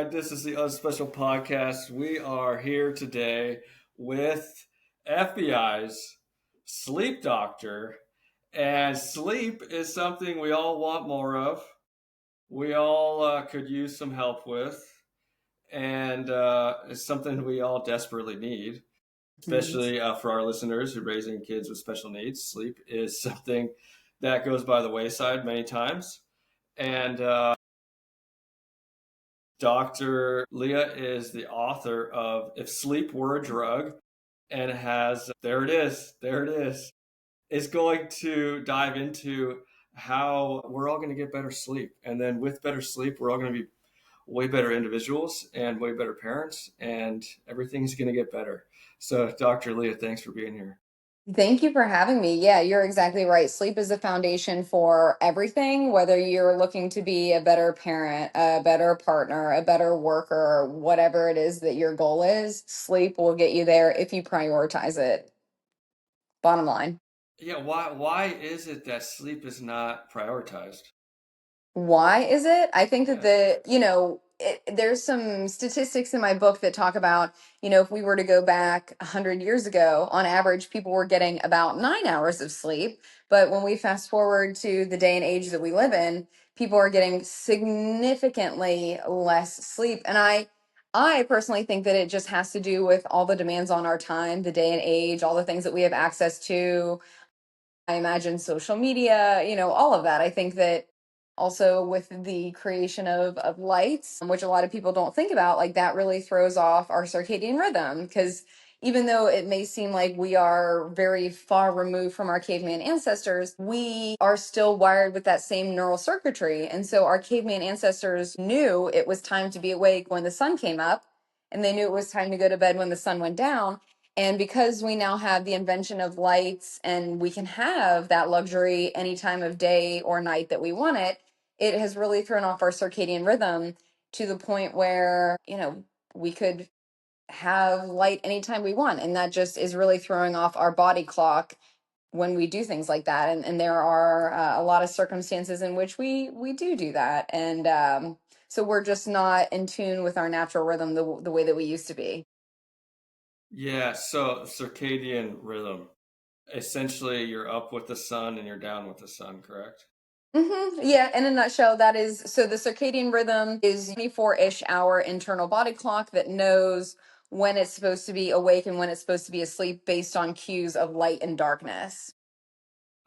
right, this is the UNspecial podcast. We are here today with FBI's sleep doctor, and sleep is something we all want more of. We all could use some help with, and it's something we all desperately need, Mhm. especially for our listeners who are raising kids with special needs. Sleep is something that goes by the wayside many times, and Dr. Leah is the author of If Sleep Were a Drug and has, there it is going to dive into how we're all going to get better sleep. And then with better sleep, we're all going to be way better individuals and way better parents, and everything's going to get better. So, Dr. Leah, thanks for being here. Thank you for having me. Yeah, you're exactly right. Sleep is the foundation for everything, whether you're looking to be a better parent, a better partner, a better worker, whatever it is that your goal is, sleep will get you there if you prioritize it. Bottom line. Yeah, why is it that sleep is not prioritized? Why is it? I think that Yeah. there's some statistics in my book that talk about, if we were to go back 100 years ago, on average, people were getting about 9 hours of sleep. But when we fast forward to the day and age that we live in, people are getting significantly less sleep. And I personally think that it just has to do with all the demands on our time, the day and age, all the things that we have access to. I imagine social media, all of that. I think that also with the creation of lights, which a lot of people don't think about, like that really throws off our circadian rhythm. Because even though it may seem like we are very far removed from our caveman ancestors, we are still wired with that same neural circuitry. And so our caveman ancestors knew it was time to be awake when the sun came up, and they knew it was time to go to bed when the sun went down. And because we now have the invention of lights and we can have that luxury any time of day or night that we want it, it has really thrown off our circadian rhythm to the point where, we could have light anytime we want. And that just is really throwing off our body clock when we do things like that. And there are a lot of circumstances in which we do that. And so we're just not in tune with our natural rhythm the way that we used to be. Yeah, so circadian rhythm. Essentially, you're up with the sun and you're down with the sun, correct? Yeah, in a nutshell, that is so the circadian rhythm is 24-ish hour internal body clock that knows when it's supposed to be awake and when it's supposed to be asleep based on cues of light and darkness.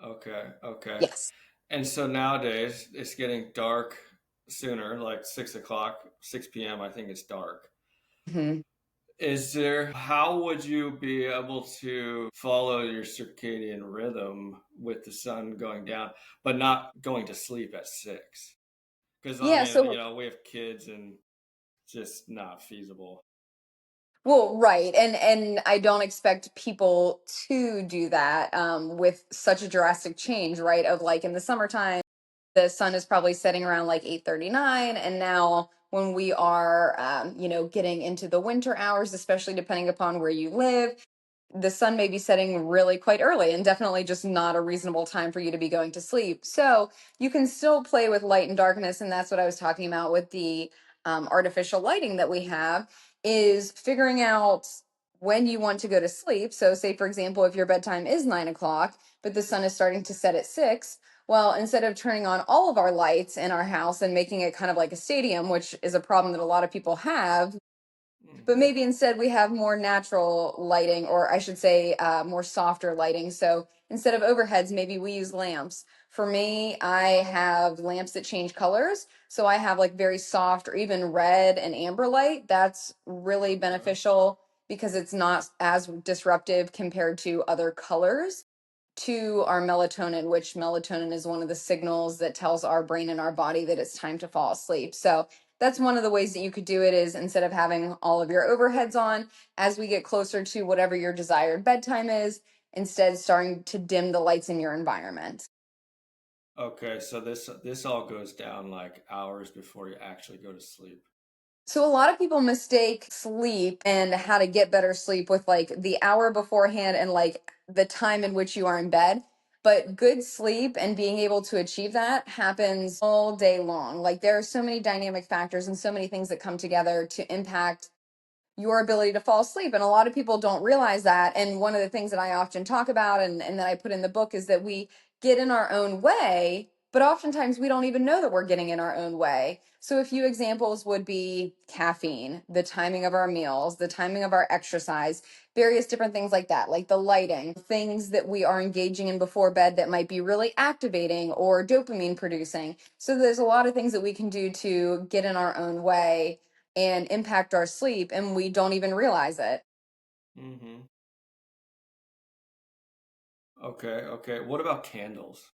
Okay, okay. Yes. And so nowadays it's getting dark sooner, like 6 o'clock, 6 p.m. I think it's dark. Mhm. How would you be able to follow your circadian rhythm with the sun going down, but not going to sleep at 6? Because I Yeah, mean, so we have kids and just not feasible. well, right. And I don't expect people to do that with such a drastic change, right? Of like in the summertime the sun is probably setting around like 8:39, and now when we are getting into the winter hours, especially depending upon where you live, the sun may be setting really quite early and definitely just not a reasonable time for you to be going to sleep. So you can still play with light and darkness, and that's what I was talking about with the artificial lighting that we have, is figuring out when you want to go to sleep. So say for example, if your bedtime is 9 o'clock but the sun is starting to set at 6, well, instead of turning on all of our lights in our house and making it kind of like a stadium, which is a problem that a lot of people have, but Mhm. maybe instead we have more natural lighting, or I should say more softer lighting. So instead of overheads, maybe we use lamps. For me, I have lamps that change colors. So I have like very soft or even red and amber light. That's really Okay. beneficial because it's not as disruptive compared to other colors to our melatonin, which melatonin is one of the signals that tells our brain and our body that it's time to fall asleep. So that's one of the ways that you could do it, is instead of having all of your overheads on, as we get closer to whatever your desired bedtime is, instead starting to dim the lights in your environment. Okay, so this all goes down like hours before you actually go to sleep. So a lot of people mistake sleep and how to get better sleep with like the hour beforehand and like the time in which you are in bed. But good sleep and being able to achieve that happens all day long. Like there are so many dynamic factors and so many things that come together to impact your ability to fall asleep. And a lot of people don't realize that. And one of the things that I often talk about and that I put in the book is that we get in our own way, but oftentimes we don't even know that we're getting in our own way. So a few examples would be caffeine, the timing of our meals, the timing of our exercise, various different things like that, like the lighting, things that we are engaging in before bed that might be really activating or dopamine producing. So there's a lot of things that we can do to get in our own way and impact our sleep, and we don't even realize it. Mm-hmm. Okay, okay. What about candles?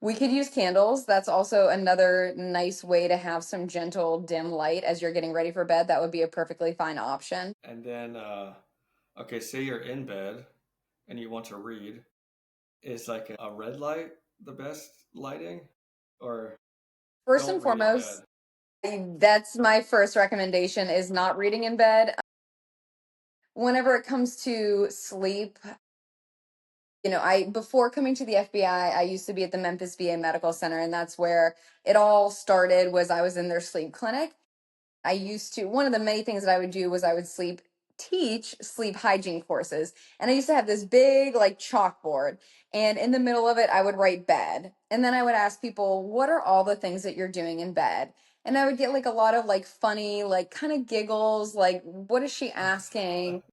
We could use candles. That's also another nice way to have some gentle dim light as you're getting ready for bed. That would be a perfectly fine option. And then, okay, say you're in bed and you want to read. Is like a red light the best lighting? Or First don't and read in foremost, bed? that's my first recommendation is not reading in bed. Whenever it comes to sleep, I before coming to the FBI, I used to be at the Memphis VA Medical Center, and that's where it all started was I was in their sleep clinic. I used to, one of the many things that I would do was I would teach sleep hygiene courses. And I used to have this big like chalkboard. And in the middle of it, I would write bed. And then I would ask people, what are all the things that you're doing in bed? And I would get like a lot of like funny, like kind of giggles, like, what is she asking?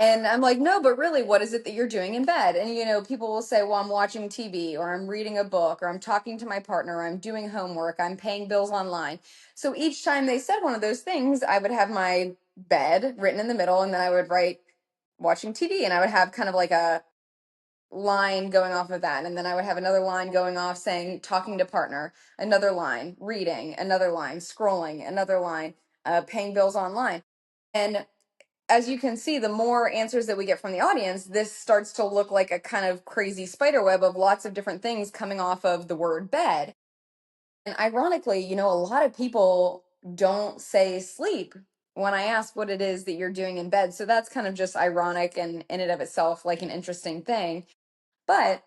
And I'm like, no, but really, what is it that you're doing in bed? And, people will say, well, I'm watching TV or I'm reading a book or I'm talking to my partner, or I'm doing homework, I'm paying bills online. So each time they said one of those things, I would have my bed written in the middle and then I would write watching TV and I would have kind of like a line going off of that. And then I would have another line going off saying talking to partner, another line, reading, another line, scrolling, another line, paying bills online. And as you can see, the more answers that we get from the audience, this starts to look like a kind of crazy spider web of lots of different things coming off of the word bed. And ironically, a lot of people don't say sleep when I ask what it is that you're doing in bed. So that's kind of just ironic and in and of itself, like an interesting thing. But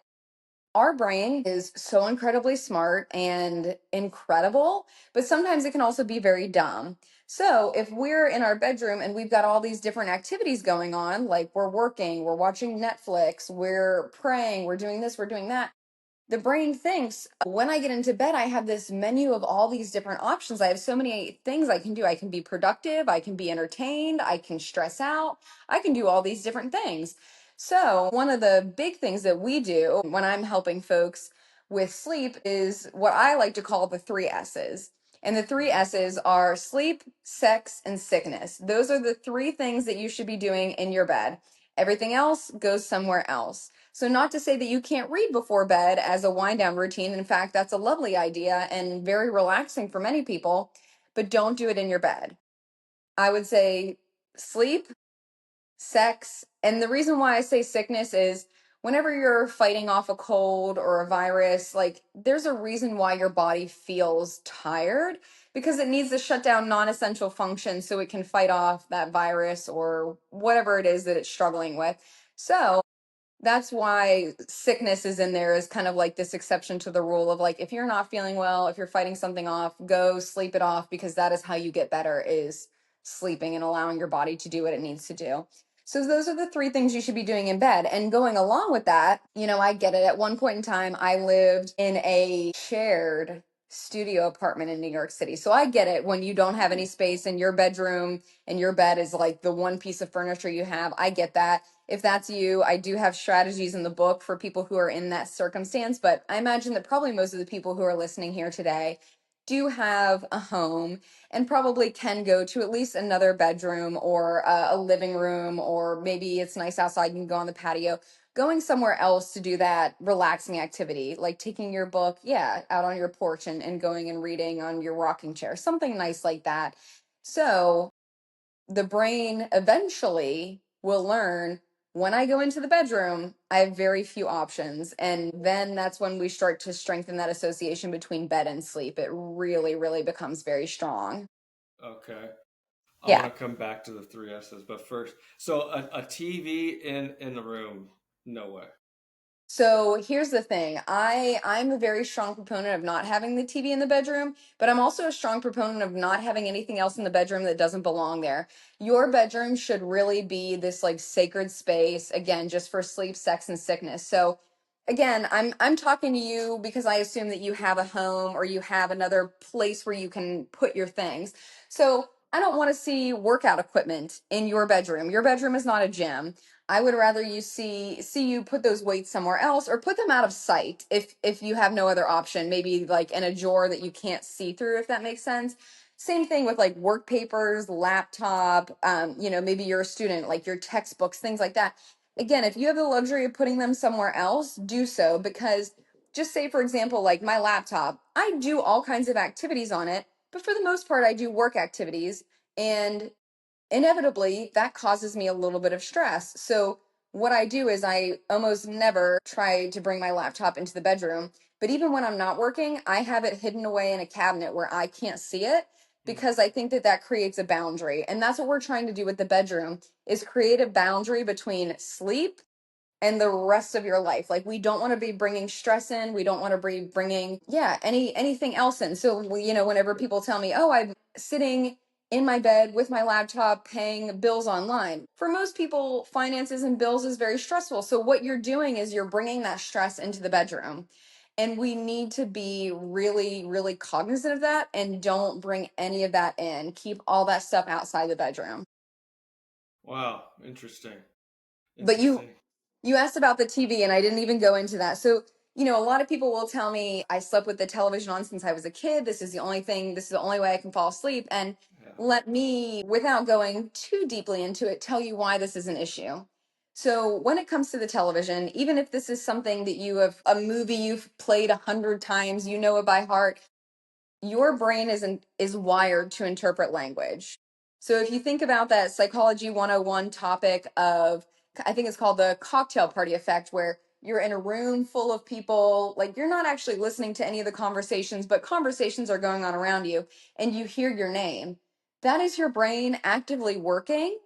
our brain is so incredibly smart and incredible, but sometimes it can also be very dumb. So, if we're in our bedroom and we've got all these different activities going on, like we're working, we're watching Netflix, we're praying, we're doing this, we're doing that, the brain thinks when I get into bed, I have this menu of all these different options. I have so many things I can do. I can be productive, I can be entertained, I can stress out, I can do all these different things. So, one of the big things that we do when I'm helping folks with sleep is what I like to call the three S's. And the three Mhm. S's are sleep, sex, and sickness. Those are the three things that you should be doing in your bed. Everything else goes somewhere else. So, not to say that you can't read before bed as a wind down routine. In fact, that's a lovely idea and very relaxing for many people, but don't do it in your bed. I would say sleep, sex. And the reason why I say sickness is whenever you're fighting off a cold or a virus, like there's a reason why your body feels tired because it needs to shut down non essential functions so it can fight off that virus or whatever it is that it's struggling with. So, that's why sickness is in there as kind of like this exception to the rule of like if you're not feeling well, if you're fighting something off, go sleep it off because that is how you get better is sleeping and allowing your body to do what it needs to do. So those are the three things you should be doing in bed. And going along with that, I get it. At one point in time, I lived in a shared studio apartment in New York City. So I get it when you don't have any space in your bedroom and your bed is like the one piece of furniture you have. I get that. If that's you, I do have strategies in the book for people who are in that circumstance. But I imagine that probably most of the people who are listening here today do have a home and probably can go to at least another bedroom or a living room, or maybe it's nice outside, you can go on the patio. Going somewhere else to do that relaxing activity, like taking your book, yeah, out on your porch and going and reading on your rocking chair, something nice like that. So the brain eventually will learn when I go into the bedroom, I have very few options. And then that's when we start to strengthen that association between bed and sleep. It really, really becomes very strong. Okay. I want Yeah. to come back to the three S's, but first, so a TV in the room, no way. So here's the thing. I'm a very strong proponent of not having the TV in the bedroom, but I'm also a strong proponent of not having anything else in the bedroom that doesn't belong there. Your bedroom should really be this like sacred space, again, just for sleep, sex, and sickness. So again, I'm talking to you because I assume that you have a home or you have another place where you can put your things. So I don't want to see workout equipment in your bedroom. Your bedroom is not a gym. I would rather you see you put those weights somewhere else or put them out of sight if you have no other option, maybe like in a drawer that you can't see through, if that makes sense. Same thing with like work papers, laptop, maybe you're a student, like your textbooks, things like that. Again, if you have the luxury of putting them somewhere else, do so, because just say, for example, like my laptop, I do all kinds of activities on it, but for the most part, I do work activities. And inevitably that causes me a little bit of stress. So what I do is I almost never try to bring my laptop into the bedroom. But even when I'm not working, I have it hidden away in a cabinet where I can't see it, Hmm. because I think that that creates a boundary. And that's what we're trying to do with the bedroom, is create a boundary between sleep and the rest of your life. Like we don't want to be bringing stress in. We don't want to be bringing, yeah, anything else in. So, whenever people tell me, oh, I'm sitting in my bed with my laptop paying bills online. For most people, finances and bills is very stressful. So what you're doing is you're bringing that stress into the bedroom. And we need to be really, really cognizant of that and don't bring any of that in. Keep all that stuff outside the bedroom. Wow, interesting. But Interesting. you asked about the TV, and I didn't even go into that. So, a lot of people will tell me I slept with the television on since I was a kid. This is the only way I can fall asleep. And Yeah. let me, without going too deeply into it, tell you why this is an issue. So, when it comes to the television, even if this is something that a movie you've played 100 times, you know it by heart, your brain is wired to interpret language. So if you think about that psychology 101 topic of, I think it's called the cocktail party effect, where you're in a room full of people, like you're not actually listening to any of the conversations, but conversations are going on around you, and you hear your name. That is your brain actively working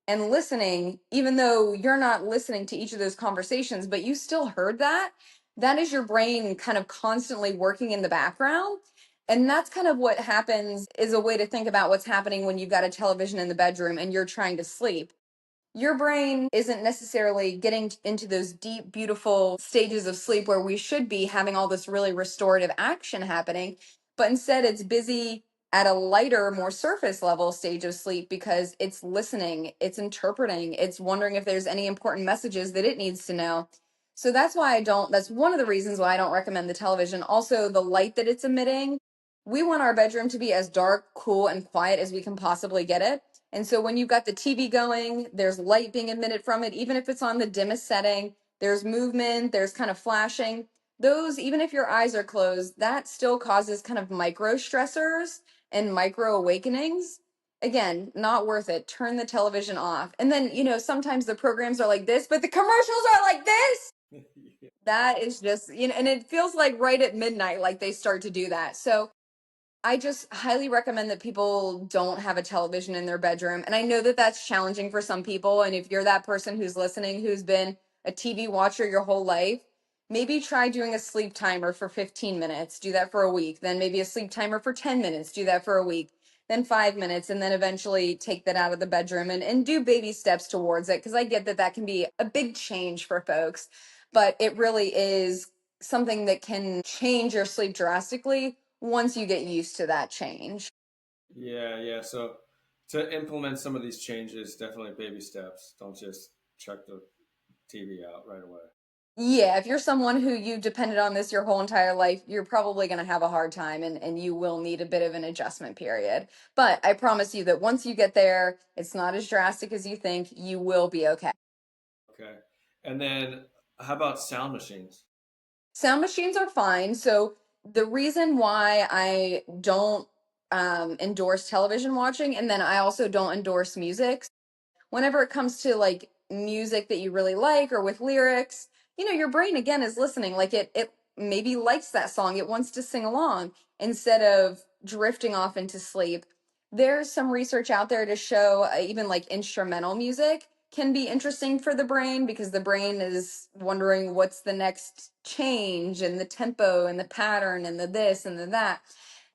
and listening, even though you're not listening to each of those conversations, but you still heard that. That is your brain kind of constantly working in the background. And that's kind of what happens, is a way to think about what's happening when you've got a television in the bedroom and you're trying to sleep. Your brain isn't necessarily getting into those deep, beautiful stages of sleep where we should be having all this really restorative action happening, but instead it's busy at a lighter, more surface level stage of sleep, because it's listening, it's interpreting, it's wondering if there's any important messages that it needs to know. So that's one of the reasons why I don't recommend the television. Also, the light that it's emitting, we want our bedroom to be as dark, cool, and quiet as we can possibly get it. And so when you've got the TV going, there's light being emitted from it, even if it's on the dimmest setting, there's movement, there's kind of flashing. Those, even if your eyes are closed, that still causes kind of micro stressors and micro awakenings. Again, not worth it. Turn the television off. And then, sometimes the programs are like this, but the commercials are like this. That is just, and it feels like right at midnight, like they start to do that. So I just highly recommend that people don't have a television in their bedroom. And I know that that's challenging for some people. And if you're that person who's listening, who's been a TV watcher your whole life, maybe try doing a sleep timer for 15 minutes. Do that for a week. Then maybe a sleep timer for 10 minutes. Do that for a week. Then 5 minutes. And then eventually take that out of the bedroom and do baby steps towards it. Because I get that that can be a big change for folks. But it really is something that can change your sleep drastically once you get used to that change. Yeah, yeah. So to implement some of these changes, definitely baby steps. Don't just check the TV out right away. Yeah, if you're someone who you depended on this your whole entire life, you're probably going to have a hard time, and you will need a bit of an adjustment period. But I promise you that once you get there, it's not as drastic as you think. You will be okay. Okay. And then how about sound machines? Sound machines are fine. So the reason why I don't endorse television watching, and then I also don't endorse music, whenever it comes to like music that you really like or with lyrics, your brain again is listening. Like it maybe likes that song. It wants to sing along instead of drifting off into sleep. There's some research out there to show even like instrumental music can be interesting for the brain because the brain is wondering what's the next change and the tempo and the pattern and the this and the that.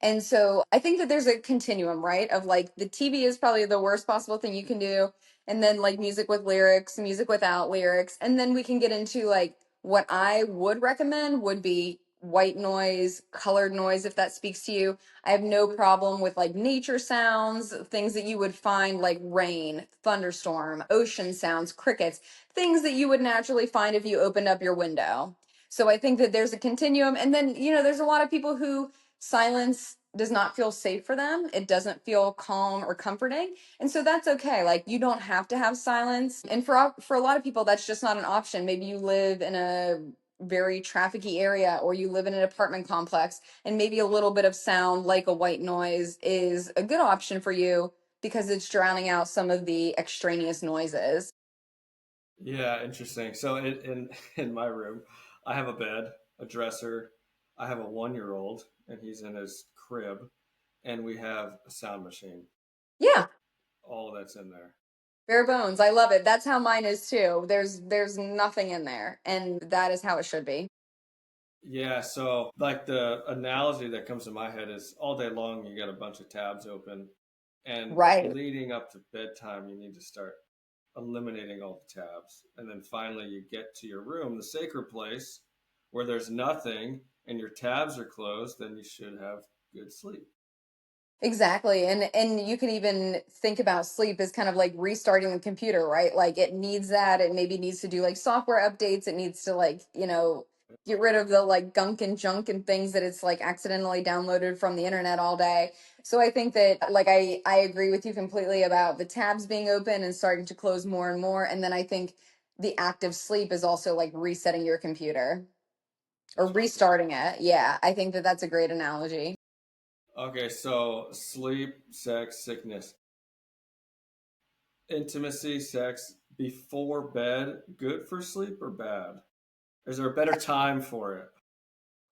And so I think that there's a continuum, right? Of like the TV is probably the worst possible thing you can do. And then like music with lyrics, music without lyrics. And then we can get into like what I would recommend would be white noise, colored noise, if that speaks to you. I have no problem with like nature sounds, things that you would find like rain, thunderstorm, ocean sounds, crickets, things that you would naturally find if you opened up your window. So I think that there's a continuum. And then, there's a lot of people who silence does not feel safe for them. It doesn't feel calm or comforting. And so that's okay. Like you don't have to have silence. And for a lot of people that's just not an option. Maybe you live in a very trafficy area or you live in an apartment complex and maybe a little bit of sound like a white noise is a good option for you because it's drowning out some of the extraneous noises. Yeah, interesting. So in my room, I have a bed, a dresser. I have a 1 year old, and he's in his crib, and we have a sound machine. Yeah, All that's in there. bare bones. I love it. That's how mine is too. There's nothing in there and that is how it should be. Yeah, so like the analogy that comes to my head is all day long you got a bunch of tabs open, and Right. leading up to bedtime you need to start eliminating all the tabs. And then finally you get to your room, the sacred place, where there's nothing and your tabs are closed, then you should have good sleep. Exactly. And you can even think about sleep as kind of like restarting the computer, right? Like it needs that. It maybe needs to do like software updates. It needs to like, get rid of the like gunk and junk and things that it's like accidentally downloaded from the internet all day. So I think that like I agree with you completely about the tabs being open and starting to close more and more. And then I think the active sleep is also like resetting your computer or That's well said. restarting it. Yeah, I think that that's a great analogy. Okay, so sleep, sex, sickness, intimacy, sex before bed, good for sleep or bad? Is there a better time for it?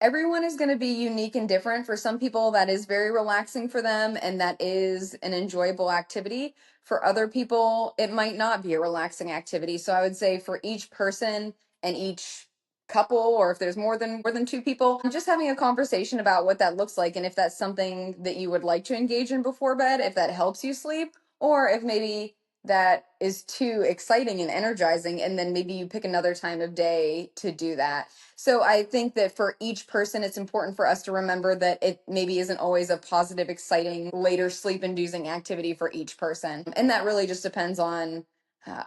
Everyone is going to be unique and different. For some people, that is very relaxing for them and that is an enjoyable activity. For other people, it might not be a relaxing activity. So I would say for each person and each couple, or if there's more than two people, just having a conversation about what that looks like and if that's something that you would like to engage in before bed, if that helps you sleep, or if maybe that is too exciting and energizing and then maybe you pick another time of day to do that. So I think that for each person, it's important for us to remember that it maybe isn't always a positive, exciting, later sleep inducing activity for each person. And that really just depends on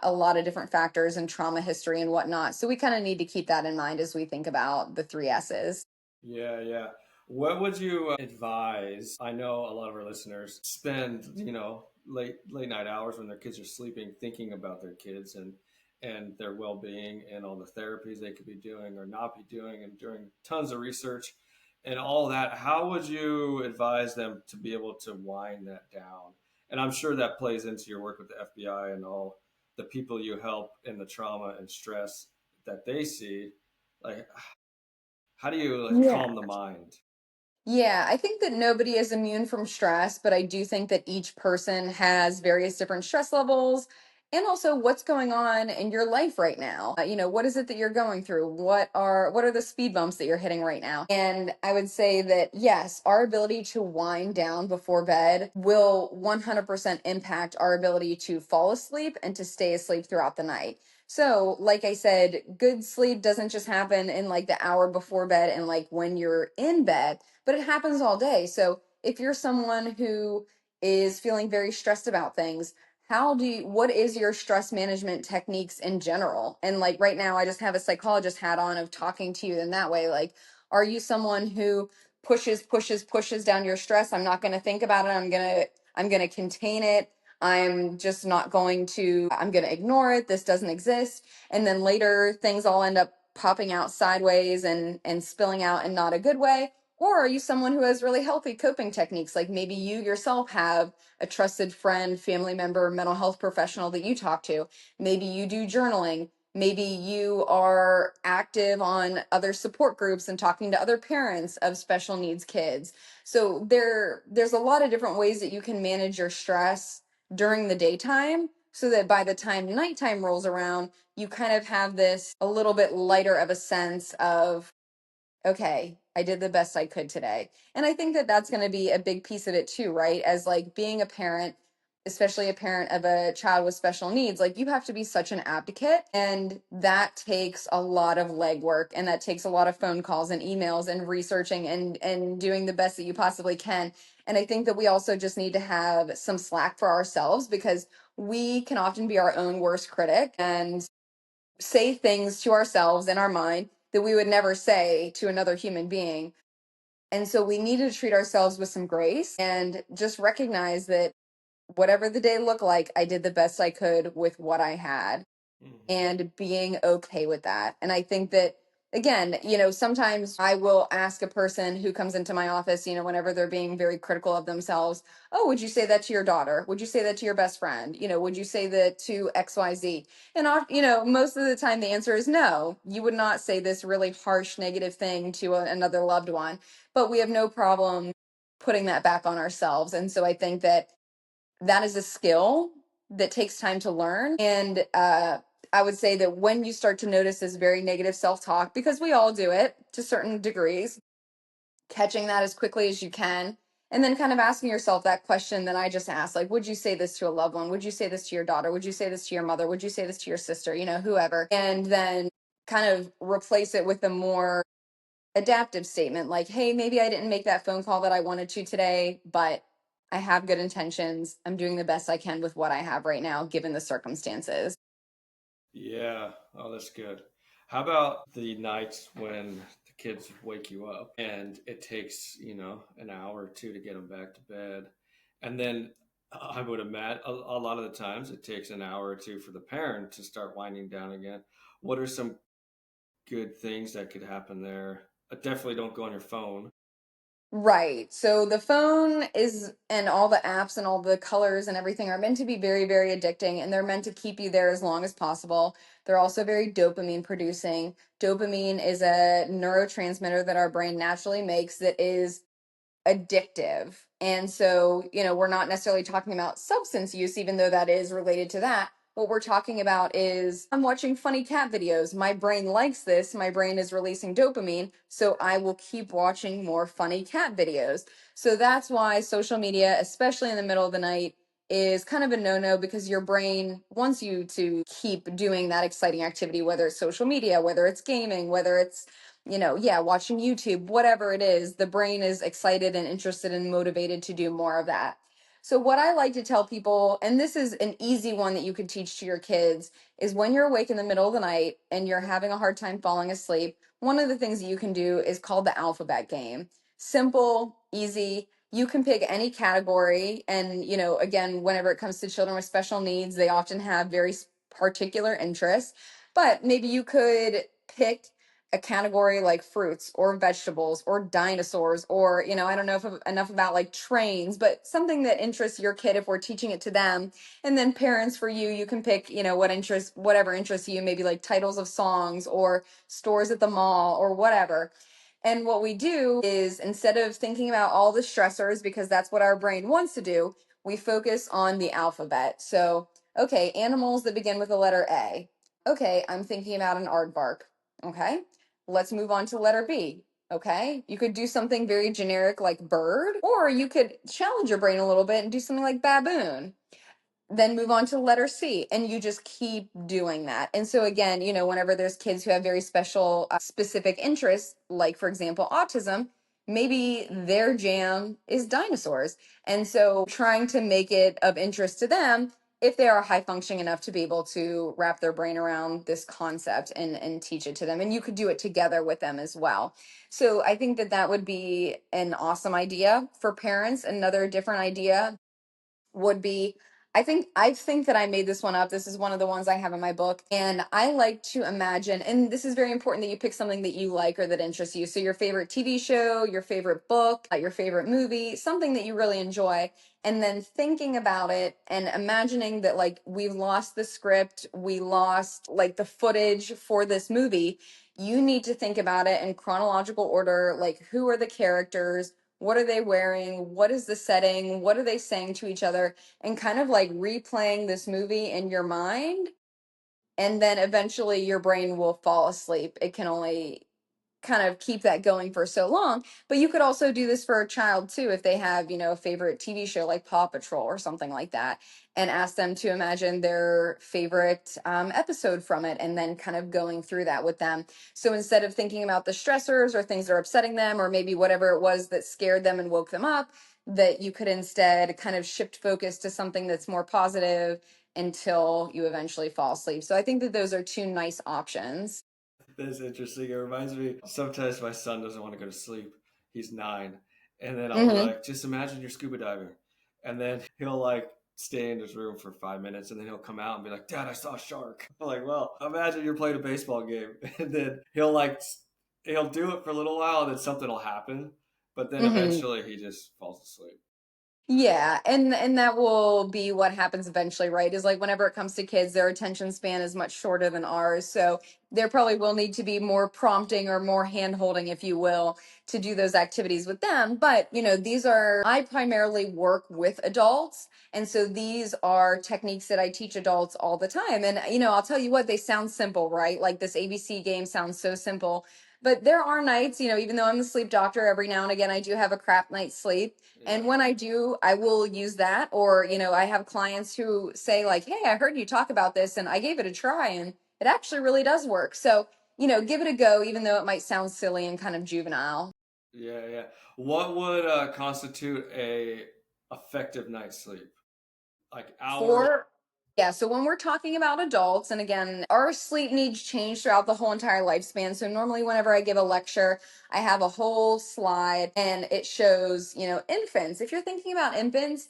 a lot of different factors and trauma history and whatnot. So we kind of need to keep that in mind as we think about the three S's. Yeah, yeah. What would you advise? I know a lot of our listeners spend, late night hours when their kids are sleeping thinking about their kids and their well-being and all the therapies they could be doing or not be doing and doing tons of research and all that. How would you advise them to be able to wind that down? And I'm sure that plays into your work with the FBI and all the people you help in the trauma and stress that they see. Like, how do you like Yeah. calm the mind? Yeah, I think that nobody is immune from stress, but I do think that each person has various different stress levels and also what's going on in your life right now. What is it that you're going through? What are the speed bumps that you're hitting right now? And I would say that yes, our ability to wind down before bed will 100% impact our ability to fall asleep and to stay asleep throughout the night. So, like I said, good sleep doesn't just happen in like the hour before bed and like when you're in bed, but it happens all day. So if you're someone who is feeling very stressed about things, what is your stress management techniques in general? And like right now, I just have a psychologist hat on of talking to you in that way. Like, are you someone who pushes down your stress? I'm not going to think about it. I'm going to contain it. I'm going to ignore it. This doesn't exist. And then later things all end up popping out sideways and spilling out in not a good way. Or are you someone who has really healthy coping techniques? Like maybe you yourself have a trusted friend, family member, mental health professional that you talk to. Maybe you do journaling. Maybe you are active on other support groups and talking to other parents of special needs kids. So there's a lot of different ways that you can manage your stress during the daytime, so that by the time nighttime rolls around, you kind of have this a little bit lighter of a sense of, okay, I did the best I could today. And I think that that's going to be a big piece of it too, right? As like being a parent, especially a parent of a child with special needs, like you have to be such an advocate. And that takes a lot of legwork, and that takes a lot of phone calls and emails and researching and doing the best that you possibly can. And I think that we also just need to have some slack for ourselves, because we can often be our own worst critic and say things to ourselves in our mind that we would never say to another human being. And so we need to treat ourselves with some grace and just recognize that whatever the day looked like, I did the best I could with what I had, Hmm. and being okay with that. And I think that, again, sometimes I will ask a person who comes into my office, whenever they're being very critical of themselves, oh, would you say that to your daughter? Would you say that to your best friend? Would you say that to XYZ? And, most of the time the answer is no. You would not say this really harsh, negative thing to another loved one, but we have no problem putting that back on ourselves. And so I think that that is a skill that takes time to learn. And I would say that when you start to notice this very negative self talk, because we all do it to certain degrees, catching that as quickly as you can. And then kind of asking yourself that question that I just asked, like, would you say this to a loved one? Would you say this to your daughter? Would you say this to your mother? Would you say this to your sister? Whoever. And then kind of replace it with a more adaptive statement like, hey, maybe I didn't make that phone call that I wanted to today, but I have good intentions. I'm doing the best I can with what I have right now, given the circumstances. Yeah. Oh, that's good. How about the nights when the kids wake you up and it takes, an hour or two to get them back to bed? And then I would imagine a lot of the times it takes an hour or two for the parent to start winding down again. What are some good things that could happen there? Definitely don't go on your phone. Right. So the phone is, and all the apps and all the colors and everything are meant to be very, very addicting, and they're meant to keep you there as long as possible. They're also very dopamine producing. Dopamine is a neurotransmitter that our brain naturally makes that is addictive. And so, we're not necessarily talking about substance use, even though that is related to that. What we're talking about is, I'm watching funny cat videos. My brain likes this. My brain is releasing dopamine. So I will keep watching more funny cat videos. So that's why social media, especially in the middle of the night, is kind of a no no, because your brain wants you to keep doing that exciting activity, whether it's social media, whether it's gaming, whether it's yeah, watching YouTube, whatever it is, the brain is excited and interested and motivated to do more of that. So, what I like to tell people, and this is an easy one that you could teach to your kids, is when you're awake in the middle of the night and you're having a hard time falling asleep, one of the things that you can do is called the alphabet game. Simple, easy. You can pick any category. And, again, whenever it comes to children with special needs, they often have very particular interests. But maybe you could pick a category like fruits or vegetables or dinosaurs, or I don't know if enough about like trains, but something that interests your kid if we're teaching it to them. And then parents, for you, you can pick whatever interests you, maybe like titles of songs or stores at the mall or whatever. And what we do is, instead of thinking about all the stressors, because that's what our brain wants to do, we focus on the alphabet. So, okay, animals that begin with the letter A. Okay, I'm thinking about an aardvark. Okay, let's move on to letter B. Okay, you could do something very generic like bird, or you could challenge your brain a little bit and do something like baboon, then move on to letter C, and you just keep doing that. And so again, whenever there's kids who have very special specific interests, like for example autism, maybe their jam is dinosaurs. And so trying to make it of interest to them, if they are high functioning enough to be able to wrap their brain around this concept and teach it to them, and you could do it together with them as well. So I think that that would be an awesome idea for parents. Another different idea would be, I think that I made this one up. This is one of the ones I have in my book. And I like to imagine, and this is very important, that you pick something that you like or that interests you. So your favorite TV show, your favorite book, your favorite movie, something that you really enjoy. And then thinking about it and imagining that like we've lost the script, we lost like the footage for this movie. You need to think about it in chronological order, like who are the characters? What are they wearing? What is the setting? What are they saying to each other? And kind of like replaying this movie in your mind. And then eventually your brain will fall asleep. It can only kind of keep that going for so long. But you could also do this for a child too, if they have, a favorite TV show like Paw Patrol or something like that, and ask them to imagine their favorite episode from it and then kind of going through that with them. So instead of thinking about the stressors or things that are upsetting them, or maybe whatever it was that scared them and woke them up, that you could instead kind of shift focus to something that's more positive until you eventually fall asleep. So I think that those are two nice options. That's interesting. It reminds me, sometimes my son doesn't want to go to sleep. He's 9. And then I'll be Hmm. like, just imagine you're scuba diving. And then he'll like stay in his room for 5 minutes and then he'll come out and be like, Dad, I saw a shark. I'm like, well, imagine you're playing a baseball game. And then he'll do it for a little while and then something will happen. But then Hmm. eventually he just falls asleep. Yeah, and that will be what happens eventually, right? Is like whenever it comes to kids, their attention span is much shorter than ours. So there probably will need to be more prompting or more hand holding, if you will, to do those activities with them. But, these are, I primarily work with adults. And so these are techniques that I teach adults all the time. And, I'll tell you what, they sound simple, right? Like this ABC game sounds so simple. But there are nights, even though I'm the sleep doctor, every now and again I do have a crap night's sleep. And Yeah. when I do, I will use that. Or, I have clients who say, like, hey, I heard you talk about this and I gave it a try and it actually really does work. So, give it a go, even though it might sound silly and kind of juvenile. Yeah, yeah. What would constitute a effective night's sleep? Like hours? For Yeah, so when we're talking about adults, and again, our sleep needs change throughout the whole entire lifespan. So normally, whenever I give a lecture, I have a whole slide and it shows, infants. If you're thinking about infants,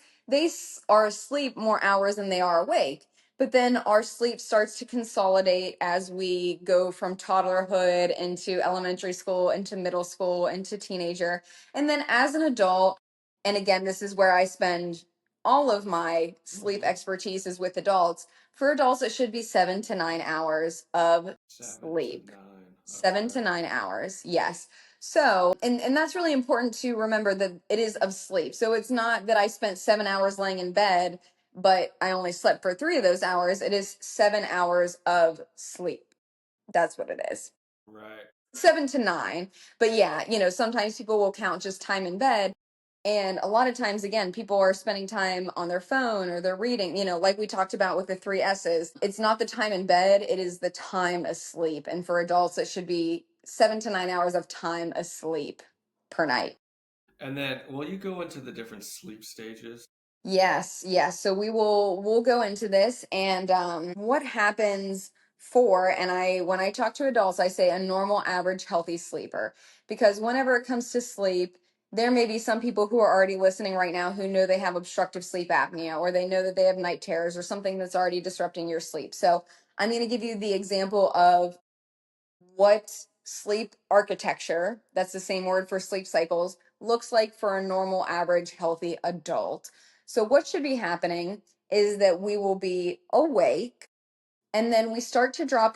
are asleep more hours than they are awake. But then our sleep starts to consolidate as we go from toddlerhood into elementary school, into middle school, into teenager. And then as an adult, and again, this is where I spend all of my sleep Mhm. expertise is with adults. For adults, it should be 7 to 9 hours of sleep. 7 to 9. 7 to 9 hours, yes. So, and that's really important to remember that it is of sleep. So it's not that I spent 7 hours laying in bed, but I only slept for 3 of those hours. It is 7 hours of sleep. That's what it is. Right. 7 to 9. But yeah, sometimes people will count just time in bed. And a lot of times, again, people are spending time on their phone or they're reading, like we talked about with the three S's. It's not the time in bed, it is the time asleep. And for adults, it should be 7 to 9 hours of time asleep per night. And then will you go into the different sleep stages? Yes, yes. So we'll go into this and what happens for, and I when I talk to adults I say a normal average healthy sleeper, because whenever it comes to sleep, there may be some people who are already listening right now who know they have obstructive sleep apnea, or they know that they have night terrors or something that's already disrupting your sleep. So I'm going to give you the example of what sleep architecture, that's the same word for sleep cycles, looks like for a normal, average, healthy adult. So, what should be happening is that we will be awake and then we start to drop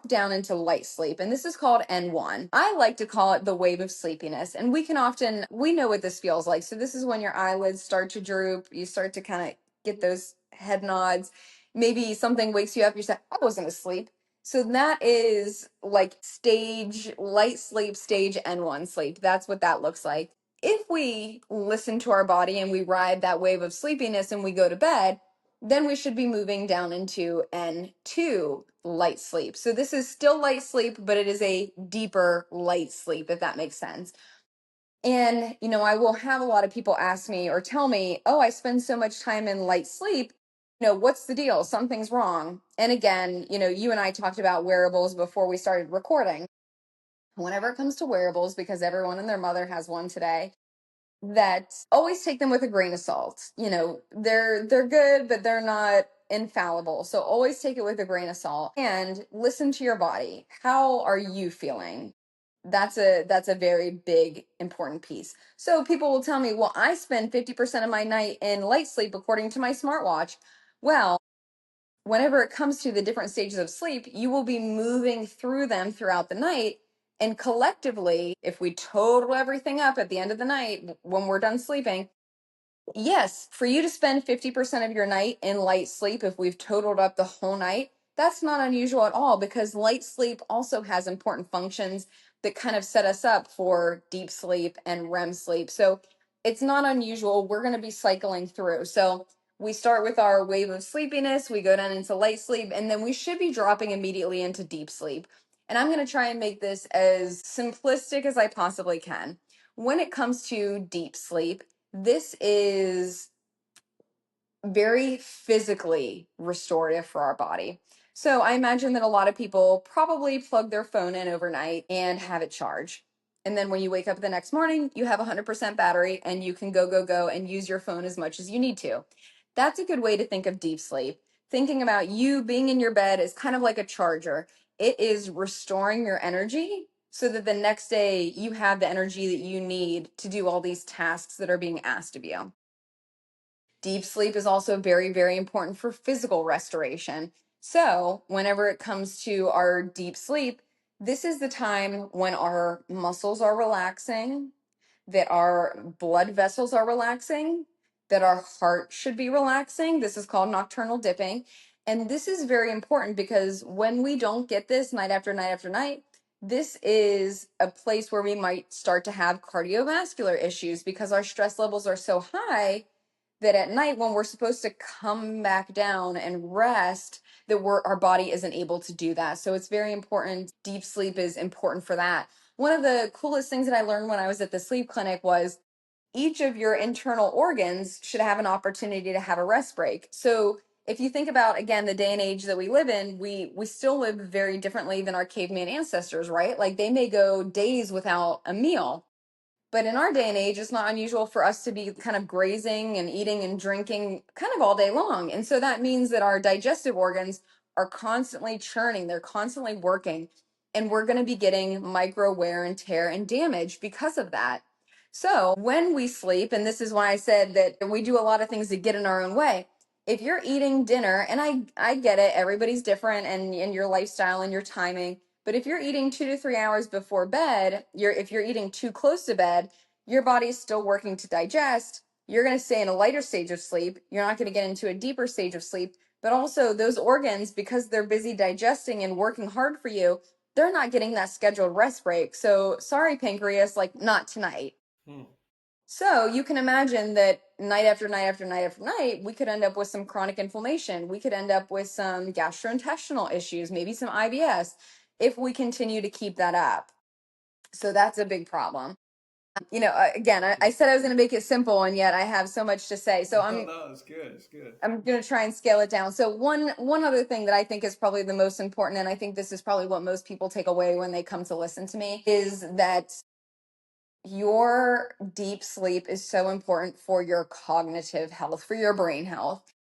down into light sleep, and this is called N1. I like to call it the wave of sleepiness, and we know what this feels like. So this is when your eyelids start to droop, you start to kind of get those head nods, maybe something wakes you up, you say, I wasn't asleep. So that is like stage light sleep, stage N1 sleep. That's what that looks like. If we listen to our body and we ride that wave of sleepiness and we go to bed, then we should be moving down into N2 light sleep. So this is still light sleep, but it is a deeper light sleep, if that makes sense. And, I will have a lot of people ask me or tell me, oh, I spend so much time in light sleep. What's the deal? Something's wrong. And again, you and I talked about wearables before we started recording. Whenever it comes to wearables, because everyone and their mother has one today, that always take them with a grain of salt. They're good, but they're not infallible. So always take it with a grain of salt and listen to your body. How are you feeling? That's a very big important piece. So people will tell me, "Well, I spend 50% of my night in light sleep according to my smartwatch." Well, whenever it comes to the different stages of sleep, you will be moving through them throughout the night. And collectively, if we total everything up at the end of the night when we're done sleeping, yes, for you to spend 50% of your night in light sleep, if we've totaled up the whole night, that's not unusual at all because light sleep also has important functions that kind of set us up for deep sleep and REM sleep. So it's not unusual. We're going to be cycling through. So we start with our wave of sleepiness, we go down into light sleep, and then we should be dropping immediately into deep sleep. And I'm going to try and make this as simplistic as I possibly can. When it comes to deep sleep, this is very physically restorative for our body. So I imagine that a lot of people probably plug their phone in overnight and have it charge. And then when you wake up the next morning, you have 100% battery and you can go and use your phone as much as you need to. That's a good way to think of deep sleep. Thinking about you being in your bed is kind of like a charger. It is restoring your energy so that the next day you have the energy that you need to do all these tasks that are being asked of you. Deep sleep is also very, very important for physical restoration. So, whenever it comes to our deep sleep, this is the time when our muscles are relaxing, that our blood vessels are relaxing, that our heart should be relaxing. This is called nocturnal dipping. And this is very important because when we don't get this night after night after night, this is a place where we might start to have cardiovascular issues because our stress levels are so high that at night when we're supposed to come back down and rest, that our body isn't able to do that. So it's very important. Deep sleep is important for that. One of the coolest things that I learned when I was at the sleep clinic was each of your internal organs should have an opportunity to have a rest break. So if you think about, again, the day and age that we live in, we still live very differently than our caveman ancestors, right? Like they may go days without a meal. But in our day and age, it's not unusual for us to be kind of grazing and eating and drinking kind of all day long. And so that means that our digestive organs are constantly churning, they're constantly working, and we're going to be getting micro wear and tear and damage because of that. So when we sleep, and this is why I said that we do a lot of things to get in our own way. If you're eating dinner, and I get it, everybody's different and in your lifestyle and your timing, but if you're eating 2 to 3 hours before bed, if you're eating too close to bed, your body's still working to digest. You're going to stay in a lighter stage of sleep. You're not going to get into a deeper stage of sleep. But also, those organs, because they're busy digesting and working hard for you, they're not getting that scheduled rest break. So, sorry, pancreas, like, not tonight. Hmm. So you can imagine that night after night after night after night, we could end up with some chronic inflammation. We could end up with some gastrointestinal issues, maybe some IBS, if we continue to keep that up. So that's a big problem. Again, I said I was going to make it simple, and yet I have so much to say. So No, I'm no, it's good. It's good. I'm going to try and scale it down. So one other thing that I think is probably the most important, and I think this is probably what most people take away when they come to listen to me, is that your deep sleep is so important for your cognitive health, for your brain health.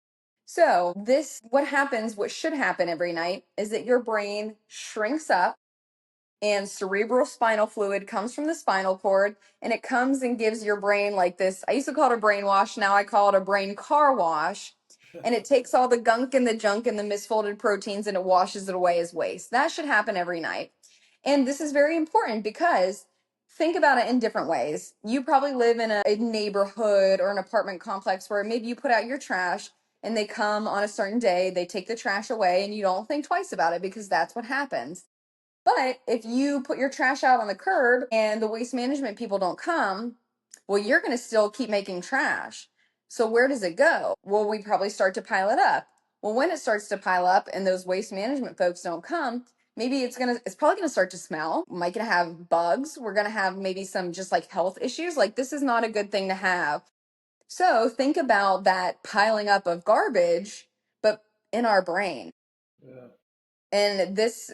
So, what should happen every night is that your brain shrinks up and cerebral spinal fluid comes from the spinal cord and it comes and gives your brain like this. I used to call it a brain wash, now I call it a brain car wash. And it takes all the gunk and the junk and the misfolded proteins and it washes it away as waste. That should happen every night. And this is very important because think about it in different ways. You probably live in a neighborhood or an apartment complex where maybe you put out your trash and they come on a certain day, they take the trash away, and you don't think twice about it because that's what happens. But if you put your trash out on the curb and the waste management people don't come, well, you're going to still keep making trash. So where does it go? Well, we probably start to pile it up. Well, when it starts to pile up and those waste management folks don't come, maybe it's probably going to start to smell. We might gonna have bugs. We're going to have maybe some just like health issues. Like this is not a good thing to have. So think about that piling up of garbage, but in our brain. Yeah. And this,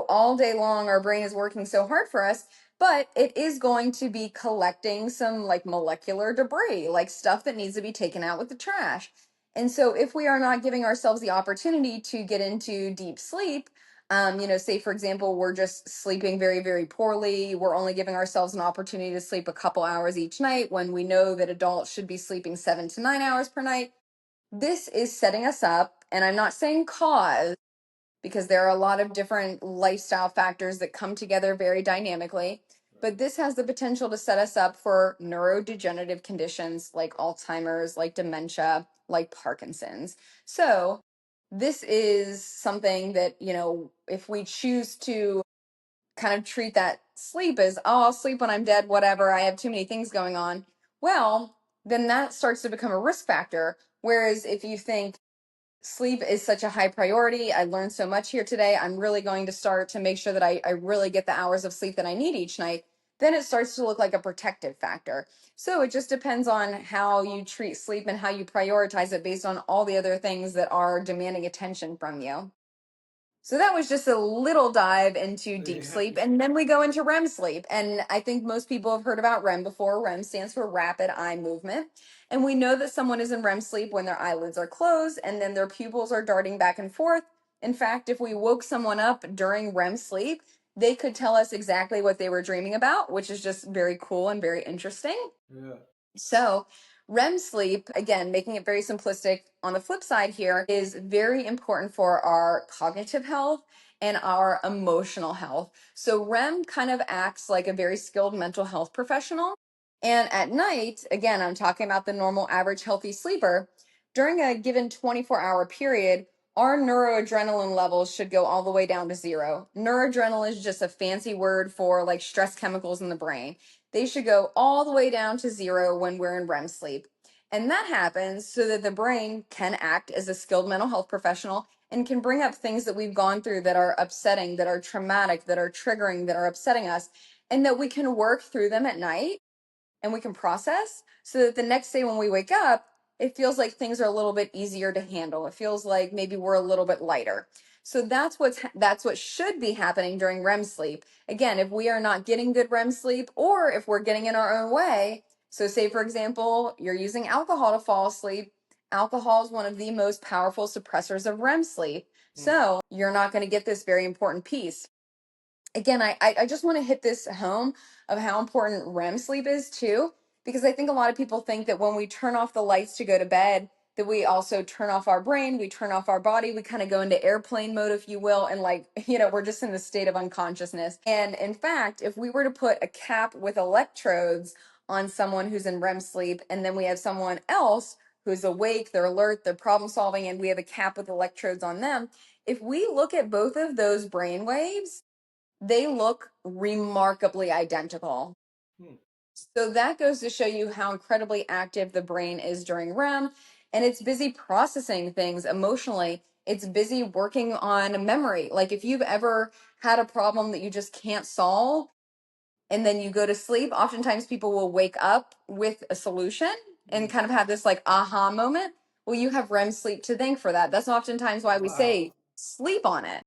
all day long, our brain is working so hard for us, but it is going to be collecting some like molecular debris, like stuff that needs to be taken out with the trash. And so, if we are not giving ourselves the opportunity to get into deep sleep, say for example, we're just sleeping very, very poorly, we're only giving ourselves an opportunity to sleep a couple hours each night when we know that adults should be sleeping 7 to 9 hours per night. This is setting us up, and I'm not saying cause, because there are a lot of different lifestyle factors that come together very dynamically. But this has the potential to set us up for neurodegenerative conditions like Alzheimer's, like dementia, like Parkinson's. So, this is something that, if we choose to kind of treat that sleep as, oh, I'll sleep when I'm dead, whatever, I have too many things going on, well, then that starts to become a risk factor. Whereas if you think sleep is such a high priority, I learned so much here today, I'm really going to start to make sure that I really get the hours of sleep that I need each night, then it starts to look like a protective factor. So it just depends on how you treat sleep and how you prioritize it based on all the other things that are demanding attention from you. So that was just a little dive into deep Yeah. sleep. And then we go into REM sleep. And I think most people have heard about REM before. REM stands for rapid eye movement. And we know that someone is in REM sleep when their eyelids are closed and then their pupils are darting back and forth. In fact, if we woke someone up during REM sleep, they could tell us exactly what they were dreaming about, which is just very cool and very interesting. Yeah. So, REM sleep, again, making it very simplistic on the flip side here, is very important for our cognitive health and our emotional health. So, REM kind of acts like a very skilled mental health professional. And at night, again, I'm talking about the normal, average, healthy sleeper, during a given 24-hour period, our neuroadrenaline levels should go all the way down to zero. Neuroadrenaline is just a fancy word for like stress chemicals in the brain. They should go all the way down to zero when we're in REM sleep. And that happens so that the brain can act as a skilled mental health professional and can bring up things that we've gone through that are upsetting, that are traumatic, that are triggering, that are upsetting us, and that we can work through them at night and we can process so that the next day when we wake up, it feels like things are a little bit easier to handle. It feels like maybe we're a little bit lighter. So that's what should be happening during REM sleep. Again, if we are not getting good REM sleep or if we're getting in our own way, so say for example, you're using alcohol to fall asleep, alcohol is one of the most powerful suppressors of REM sleep. Hmm. So, you're not going to get this very important piece. Again, I just want to hit this home of how important REM sleep is too, because I think a lot of people think that when we turn off the lights to go to bed, that we also turn off our brain, we turn off our body, we kind of go into airplane mode, if you will, and like, we're just in the state of unconsciousness. And in fact, if we were to put a cap with electrodes on someone who's in REM sleep, and then we have someone else who's awake, they're alert, they're problem solving, and we have a cap with electrodes on them, if we look at both of those brain waves, they look remarkably identical. Hmm. So that goes to show you how incredibly active the brain is during REM, and it's busy processing things emotionally. It's busy working on memory. Like if you've ever had a problem that you just can't solve and then you go to sleep, oftentimes people will wake up with a solution and Hmm. kind of have this like aha moment. Well, you have REM sleep to thank for that. That's oftentimes why we Wow. say sleep on it,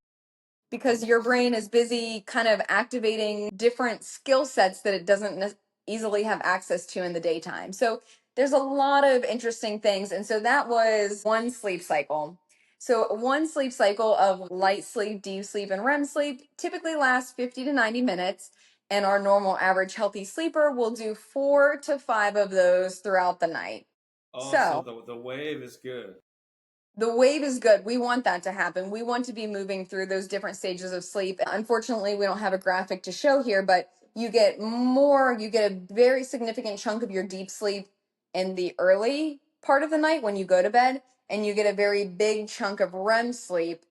because your brain is busy kind of activating different skill sets that it doesn't easily have access to in the daytime. So there's a lot of interesting things. And so that was one sleep cycle. So one sleep cycle of light sleep, deep sleep, and REM sleep typically lasts 50 to 90 minutes. And our normal average healthy sleeper will do 4 to 5 of those throughout the night. Oh, so So the wave is good. the wave is good. We want that to happen. We want to be moving through those different stages of sleep. Unfortunately, we don't have a graphic to show here, but you get a very significant chunk of your deep sleep in the early part of the night when you go to bed, and you get a very big chunk of REM sleep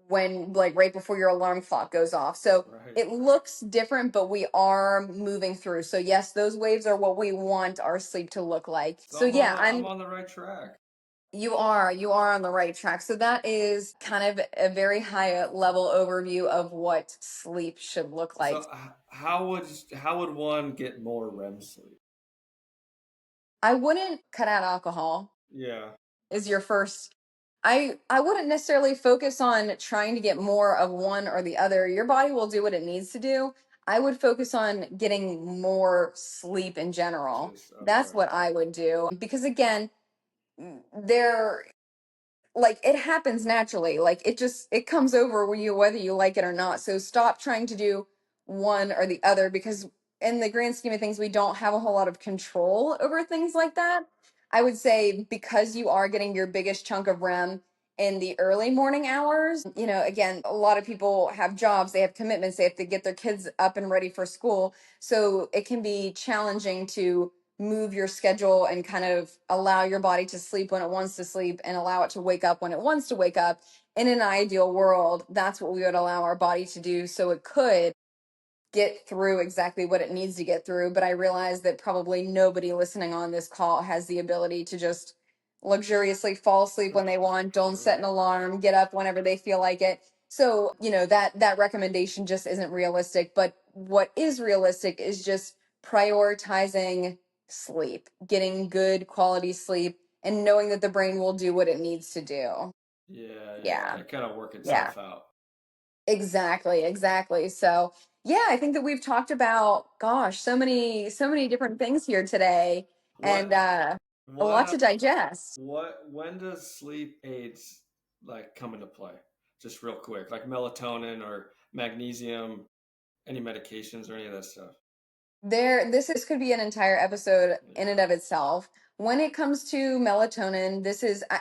when, like, right before your alarm clock goes off. So Right. it looks different, but we are moving through. So yes, those waves are what we want our sleep to look like. So So yeah, I'm on the right track. you are on the right track. So that is kind of a very high level overview of what sleep should look like. So how would one get more REM sleep? I wouldn't cut out alcohol Yeah. is your first. I wouldn't necessarily focus on trying to get more of one or the other. Your body will do what it needs to do. I would focus on getting more sleep in general. Just That's okay. what I would do, because again, there like it happens naturally, like it comes over you whether you like it or not. So stop trying to do one or the other, because in the grand scheme of things we don't have a whole lot of control over things like that. I would say because you are getting your biggest chunk of REM in the early morning hours. Again, a lot of people have jobs, they have commitments, they have to get their kids up and ready for school. So it can be challenging to move your schedule and kind of allow your body to sleep when it wants to sleep and allow it to wake up when it wants to wake up. In an ideal world, that's what we would allow our body to do so it could get through exactly what it needs to get through. But I realize that probably nobody listening on this call has the ability to just luxuriously fall asleep when they want, don't set an Right. alarm, get up whenever they feel like it. So, that recommendation just isn't realistic. But what is realistic is just prioritizing sleep, getting good quality sleep, and knowing that the brain will do what it needs to do. Yeah, yeah. Yeah. It kind of work Yeah. itself out. Exactly, exactly. So, yeah, I think that we've talked about, gosh, so many different things here today, and What a lot what to digest. when does sleep aids like come into play? Just real quick, like melatonin or magnesium, any medications or any of that stuff. This could be an entire episode in and Yeah. of itself. When it comes to melatonin,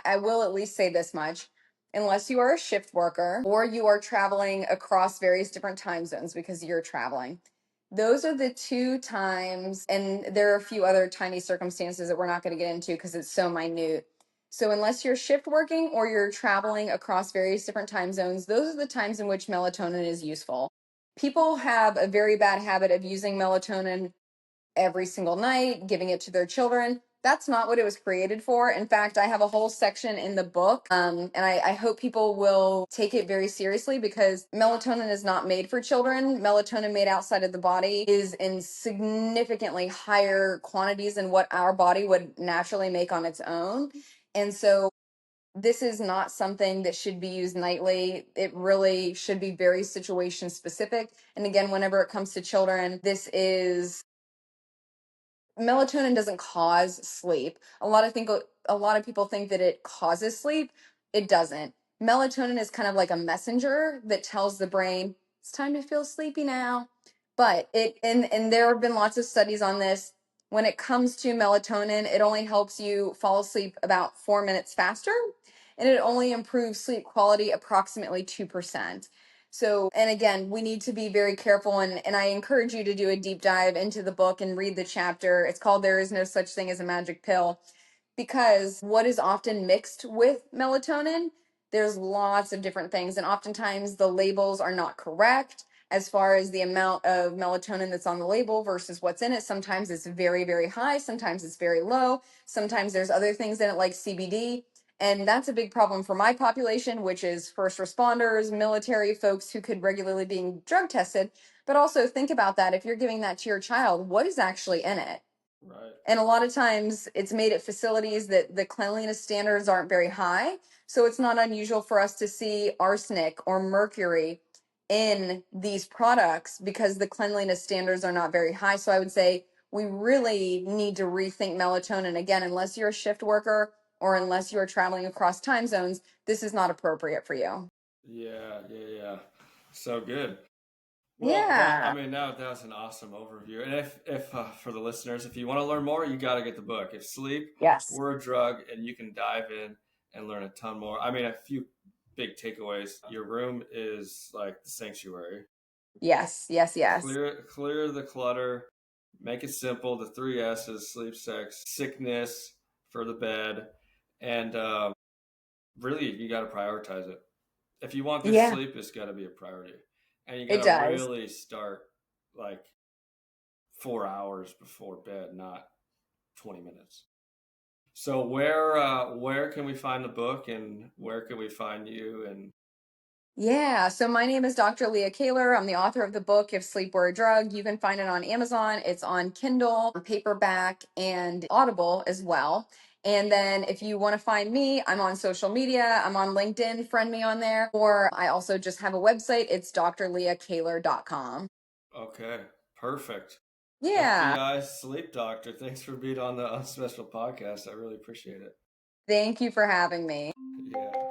I will at least say this much. Unless you are a shift worker or you are traveling across various different time zones because you're traveling, those are the two times, and there are a few other tiny circumstances that we're not going to get into because it's so minute. So, unless you're shift working or you're traveling across various different time zones, those are the times in which melatonin is useful. People have a very bad habit of using melatonin every single night, giving it to their children. That's not what it was created for. In fact, I have a whole section in the book, and I hope people will take it very seriously because melatonin is not made for children. Melatonin made outside of the body is in significantly higher quantities than what our body would naturally make on its own. And so this is not something that should be used nightly. It really should be very situation specific. And again, whenever it comes to children, this is melatonin doesn't cause sleep. A lot of people think that it causes sleep. It doesn't. Melatonin is kind of like a messenger that tells the brain it's time to feel sleepy now. But and there have been lots of studies on this. When it comes to melatonin, it only helps you fall asleep about 4 minutes faster, and it only improves sleep quality approximately 2%. So, and again, we need to be very careful. And I encourage you to do a deep dive into the book and read the chapter. It's called There Is No Such Thing as a Magic Pill, because what is often mixed with melatonin, there's lots of different things. And oftentimes the labels are not correct as far as the amount of melatonin that's on the label versus what's in it. Sometimes it's very, very high. Sometimes it's very low. Sometimes there's other things in it like CBD. And that's a big problem for my population, which is first responders, military folks who could regularly being drug tested. But also think about that. If you're giving that to your child, what is actually in it? Right. And a lot of times it's made at facilities that the cleanliness standards aren't very high. So it's not unusual for us to see arsenic or mercury in these products because the cleanliness standards are not very high. So I would say we really need to rethink melatonin again, unless you're a shift worker or unless you're traveling across time zones, this is not appropriate for you. Yeah, yeah, yeah. So good. Well, Yeah. that was an awesome overview. And if for the listeners, if you want to learn more, you got to get the book. If sleep Yes. were a drug, and you can dive in and learn a ton more. A few big takeaways. Your room is like the sanctuary. Yes. Yes. Yes. Clear the clutter. Make it simple. The three S's: sleep, sex, sickness for the bed, and really, you got to prioritize it. If you want good Yeah, sleep, it's got to be a priority, and you got it to does. really start like 4 hours before bed, not 20 minutes. So where can we find the book, and where can we find you? And Yeah, so my name is Dr. Leah Kaler. I'm the author of the book If Sleep Were a Drug. You can find it on Amazon. It's on Kindle, paperback, and Audible as well. And then if you want to find me, I'm on social media. I'm on LinkedIn, friend me on there. Or I also just have a website. It's drleahkaler.com. okay, perfect. Yeah. FBI sleep doctor. Thanks for being on the Unspecial podcast. I really appreciate it. Thank you for having me. Yeah.